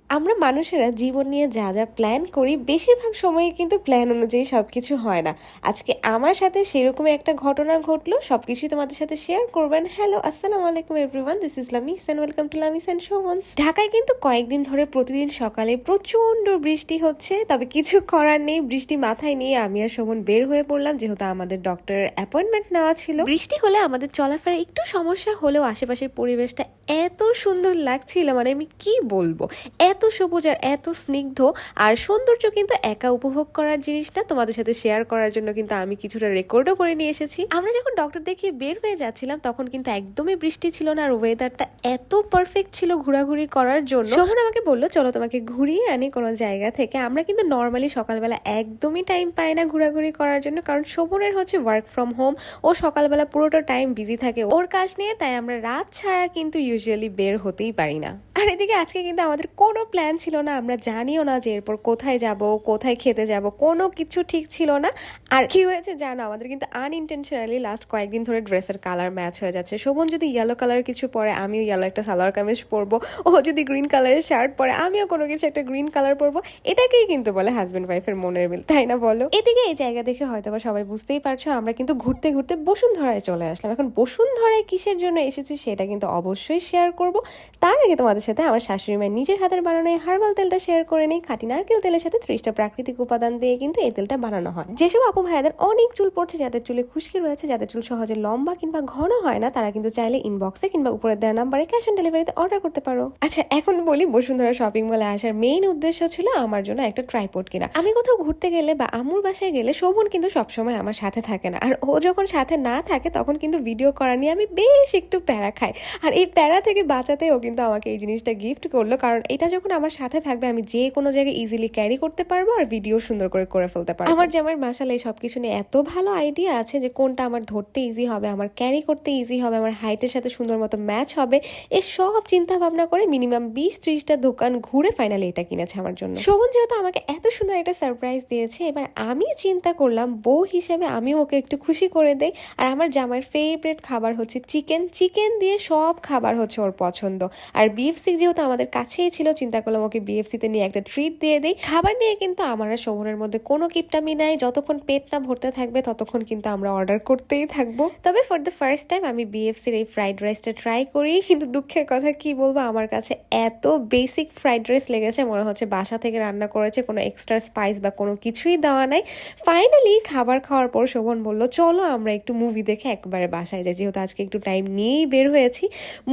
আমরা মানুষেরা জীবন নিয়ে যা যা প্ল্যান করি বেশিরভাগ সময়ে কিন্তু প্ল্যান অনুযায়ী সবকিছু হয় না। আজকে আমার সাথে সেরকমই একটা ঘটনা ঘটলো, সবকিছুই তোমাদের সাথে শেয়ার করবেন। হ্যালো, আসসালামু আলাইকুম everyone, this is Lamis and welcome to Lamis and Shovon's. ঢাকায় কিন্তু কয়েকদিন ধরে প্রতিদিন সকালে প্রচন্ড বৃষ্টি হচ্ছে, তবে কিছু করার নেই। বৃষ্টি মাথায় নিয়ে আমি আর শোভন বের হয়ে পড়লাম, যেহেতু আমাদের ডক্টরের অ্যাপয়েন্টমেন্ট নেওয়া ছিল। বৃষ্টি হলে আমাদের চলাফেরা একটু সমস্যা হলেও আশেপাশের পরিবেশটা এত সুন্দর লাগছিল, মানে আমি কি বলবো, এত সবুজ আর এত স্নিগ্ধ। আর সৌন্দর্য কিন্তু একা উপভোগ করার জিনিসটা তোমাদের সাথে শেয়ার করার জন্য কিন্তু আমি কিছুটা রেকর্ডও করে নিয়ে এসেছি। আমরা যখন ডক্টর দেখিয়ে বের হয়ে যাচ্ছিলাম তখন কিন্তু একদমই বৃষ্টি ছিল না, আর ওয়েদারটা এত পারফেক্ট ছিল ঘোরাঘুরি করার জন্য। শোভন আমাকে বললো চলো তোমাকে ঘুরিয়ে আনি কোনো জায়গা থেকে। আমরা কিন্তু নর্মালি সকালবেলা একদমই টাইম পাই না ঘোরাঘুরি করার জন্য, কারণ শোভনের হচ্ছে ওয়ার্ক ফ্রম হোম। ও সকালবেলা পুরোটা টাইম বিজি থাকে ওর কাজ নিয়ে, তাই আমরা রাত ছাড়া কিন্তু ইউজুয়ালি বের হতেই পারি না। আর এদিকে আজকে কিন্তু আমাদের কোনো প্ল্যান ছিল না, আমরা জানিও না যে এরপর কোথায় যাব, কোথায় খেতে যাব, কোনো কিছু ঠিক ছিল না। আর কি হয়েছে জানো, আমাদের কিন্তু আনইনটেনশনালি লাস্ট কয়েকদিন ধরে ড্রেসের কালার ম্যাচ হয়ে যাচ্ছে। শোভন যদি ইয়েলো কালার কিছু পরে আমিও ইয়েলো একটা সালোয়ার কামিজ পরবো, ও যদি গ্রিন কালারের শার্ট পরে আমিও কোনো কিছু একটা গ্রিন কালার পরবো। এটাকেই কিন্তু বলে হাজব্যান্ড ওয়াইফের মনের মিল, তাই না বলো? এদিকে এই জায়গা দেখে হয়তো বা সবাই বুঝতেই পারছো, আমরা কিন্তু ঘুরতে ঘুরতে বসুন্ধরায় চলে আসলাম। এখন বসুন্ধরায় কিসের জন্য এসেছি সেটা কিন্তু অবশ্যই শেয়ার করব। তার আগে তোমাদের সাথে আমার শাশুড়ি মায়ের নিজের হাতের বানানো এই হার্বাল তেলটা শেয়ার করে নেই। খাঁটি নারকেল তেলের সাথে 30টা প্রাকৃতিক উপাদান দিয়ে কিন্তু এই তেলটা বানানো হয়। যেসব আপু ভাইয়াদের অনেক চুল পড়ছে, যাদের চুলে খুশকি রয়েছে, যাদের চুল সহজে লম্বা কিংবা ঘন হয় না, তারা কিন্তু চাইলে ইনবক্সে কিংবা উপরে দেওয়া নাম্বারে ক্যাশ অন ডেলিভারিতে অর্ডার করতে পারো। আচ্ছা, এখন বলি, বসুন্ধরা শপিং মলে আসার মেইন উদ্দেশ্য ছিল আমার জন্য একটা ট্রাইপড কিনা। আমি কোথাও ঘুরতে গেলে বা আম্মুর বাসায় গেলে শোভন কিন্তু সবসময় আমার সাথে থাকে না, আর ও যখন সাথে না থাকে তখন কিন্তু ভিডিও করা নিয়ে আমি বেশ একটু প্যারা খাই। আর এই প্যারা থেকে বাঁচাতে ও কিন্তু আমাকে এই জিনিসটা গিফট করলো, কারণ এটা যখন আমার সাথে থাকবে আমি যে কোনো জায়গায় ইজিলি ক্যারি করতে পারবো আর ভিডিও সুন্দর করে ফেলতে পারবো। আমার জামার মাশাআল্লাহ এই সবকিছু নিয়ে এত ভালো আইডিয়া আছে যে কোনটা আমার ধরতে ইজি হবে, আমার ক্যারি করতে ইজি হবে, আমার হাইটের সাথে সুন্দর মতো ম্যাচ হবে, এই সব চিন্তা ভাবনা করে মিনিমাম 20-30টা দোকান ঘুরে ফাইনালি এটা কিনেছে আমার জন্য। শোভন যেহেতু আমাকে এত সুন্দর একটা সারপ্রাইজ দিয়েছে, এবার আমি চিন্তা করলাম বউ হিসেবে আমিও ওকে একটু খুশি করে দেই। আর আমার জামার ফেভারিট খাবার হচ্ছে চিকেন। চিকেন দিয়ে সব খাবার হচ্ছে ওর পছন্দ। আর বিএফসি যেহেতু আমাদের কাছেই ছিল, চিন্তা করলাম ওকে বিএফসিতে নিয়ে একটা ট্রিট দিয়ে দেই। খাবার নিয়ে কিন্তু আমার আর শোভনের মধ্যে কোনো কিপটামি নাই, যতক্ষণ পেট না ভরতে থাকবে ততক্ষণ কিন্তু আমরা অর্ডার করতেই থাকবো। তবে ফর দ্য ফার্স্ট টাইম আমি বিএফসির এই ফ্রাইড রাইসটা ট্রাই করি, কিন্তু দুঃখের কথা কি বলবো, আমার কাছে এত বেসিক ফ্রাইড রাইস লেগেছে, মনে হচ্ছে বাসা থেকে রান্না করেছে, কোনো এক্সট্রা স্পাইস বা কোনো কিছুই দেওয়া নাই। ফাইনালি খাবার খাওয়ার পর শোভন বলল চলো আমরা একটু মুভি দেখে একবারে বাসায় যাই, যেহেতু আজকে একটু টাইম নিয়েই বের হয়েছি।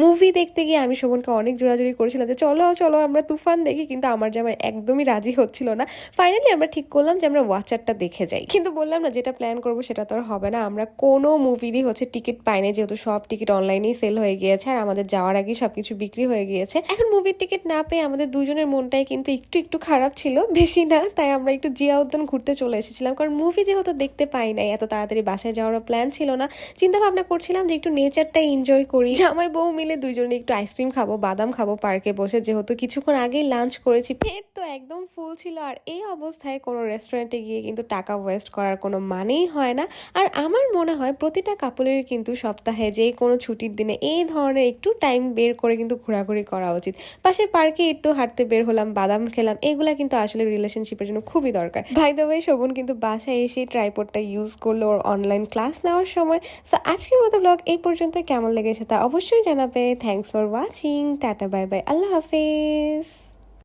মুভি দেখতে গিয়ে আমি শোভনকে অনেক জোরাজোরি করেছিলাম যে চলো চলো আমরা তুফান দেখি, কিন্তু আমার জামাই একদমই রাজি হচ্ছিল না। ফাইনালি আমরা ঠিক করলাম যে আমরা ওয়াচারটা দেখে যাই, কিন্তু বললাম না যেটা প্ল্যান করবো সেটা তো আর হবে না। আমরা কোনো মুভিরই হচ্ছে টিকিট পাইনি, যেহেতু সব টিকিট অনলাইনেই সেল হয়ে গিয়েছে আর আমাদের যাওয়ার আগেই সবকিছু বিক্রি হয়ে গিয়েছে। এখন মুভির টিকিট না পেয়ে আমাদের দুজনের মনটাই কিন্তু একটু খারাপ ছিল, বেশি না। তাই আমরা একটু জিয়া উদ্যান ঘুরতে চলে এসেছিলাম, কারণ মুভি যেহেতু দেখতে পাই নাই, এত তাড়াতাড়ি বাসায় যাওয়ারও প্ল্যান ছিল না। চিন্তা ভাবনা করছিলাম যে একটু নেচারটা এনজয় করি, জামাই বউ মিলে দুইজনে একটু আইসক্রিম খাবো, বাদাম খাবো পার্কে বসে, যেহেতু কিছুক্ষণ আগেই লাঞ্চ করেছি, পেট তো একদম ফুল ছিল। আর এই অবস্থায় কোনো রেস্টুরেন্টে গিয়ে কিন্তু টাকা ওয়েস্ট করার কোনো মানেই হয় না। আর আমার মনে হয় প্রতিটা কাপলের কিন্তু সপ্তাহে যে কোনো ছুটির দিনে এই ধরনের একটু টাইম বের করে কিন্তু ঘোরাঘুরি করা উচিত। পাশের পার্কে একটু হাঁটতে বের হলাম, বাদাম খেলাম, এগুলা কিন্তু আসলে রিলেশনশিপের জন্য খুবই দরকার। বাই দ্য ওয়ে, শোভন কিন্তু বাসায় এসে ট্রাইপডটা ইউজ করলো ওর অনলাইন ক্লাস নেওয়ার সময়। সো আজকের মতো ব্লগ এই পর্যন্ত, কেমন লেগেছে তা অবশ্যই জানাবে। Thanks for watching, tata bye bye, আল্লাহ হাফেজ।